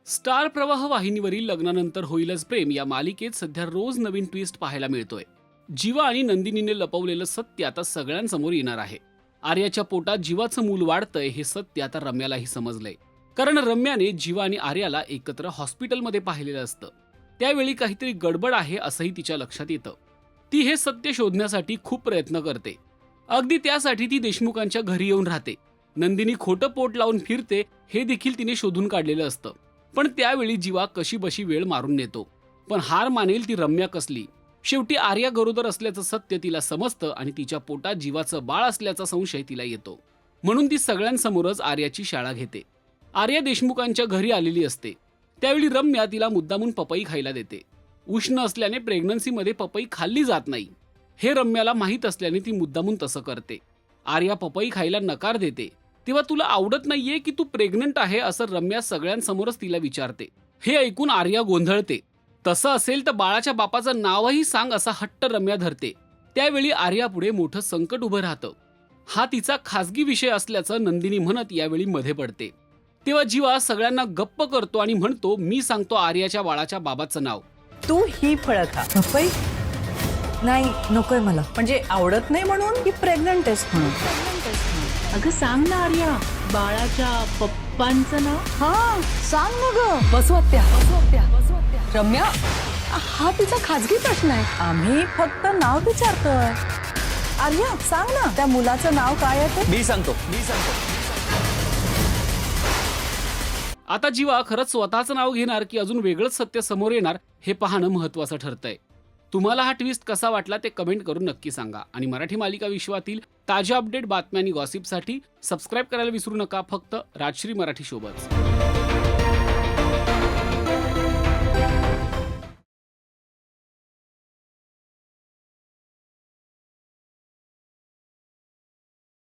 Star प्रवाह वाहिनीवरील लग्नानंतर होईलच प्रेम या मालिकेत सध्या रोज नवीन ट्विस्ट पाहायला मिळतोय. जीवा आणि नंदिनीने लपवलेलं सत्य आता सगळ्यांसमोर येणार आहे. आर्याच्या पोटात जीवाचं मूल वाढतंय हे सत्य आता रम्यालाही समजलंय. कारण रम्याने जीवा आणि आर्याला एकत्र हॉस्पिटलमध्ये पाहिलेलं असतं. त्यावेळी काहीतरी गडबड आहे असंही तिच्या लक्षात येतं. ती हे सत्य शोधण्यासाठी खूप प्रयत्न करते. अगदी त्यासाठी ती देशमुखांच्या घरी येऊन राहते. नंदिनी खोटं पोट लावून फिरते हे देखील तिने शोधून काढलेलं असतं. पण त्यावेळी जीवा कशीबशी वेळ मारून नेतो. पण हार मानेल ती रम्या कसली. शेवटी आर्या गरोदर असल्याचं सत्य तिला समजतं आणि तिच्या पोटात जीवाचं बाळ असल्याचा संशय तिला येतो. म्हणून ती सगळ्यांसमोरच आर्याची शाळा घेते. आर्या देशमुखांच्या घरी आलेली असते. त्यावेळी रम्या तिला मुद्दामून पपई खायला देते. उष्ण असल्याने प्रेग्नन्सीमध्ये पपई खाल्ली जात नाही हे रम्याला माहीत असल्याने ती मुद्दामून तसं करते. आर्या पपई खायला नकार देते. तेव्हा तुला आवडत नाहीये की तू प्रेग्नंट आहे असं रम्या सगळ्यांसमोरच तिला विचारते. हे ऐकून आर्या गोंधळते. तसं असेल तर बाळाच्या बापाचं नावही सांग असा हट्ट रम्या धरते. त्यावेळी आर्या पुढे मोठं संकट उभं राहतं. हा तिचा खासगी विषय असल्याचं नंदिनी म्हणत यावेळी मध्ये पडते. तेव्हा जीवा सगळ्यांना गप्प करतो आणि म्हणतो, मी सांगतो आर्याच्या बाळाच्या बाबाचं नाव. तू ही फळं खा. पपई नाही, नकोय मला. म्हणजे आवडत नाही म्हणून की प्रेग्नंट आहेस म्हणून? अगं सांग ना आर्या, बाळाच्या पप्पांचं नाव. हा सांग ना ग. बसू आत्या. रम्या, हा तिचा खाजगी प्रश्न आहे. आम्ही फक्त नाव विचारतोय. आर्या सांग ना, त्या मुलाचं नाव काय आहे ते? मी सांगतो. आता जीवा खरंच स्वतःचं नाव घेणार की अजून वेगळंच सत्य समोर येणार हे पाहणं महत्त्वाचं ठरतंय. तुम्हाला हा ट्विस्ट कसा वाटला ते कमेंट करून नक्की सांगा. आणि मराठी मालिका विश्वातील ताज्या अपडेट बातम्या आणि गॉसिपसाठी सबस्क्राईब करायला विसरू नका. फक्त राजश्री मराठी शोबत.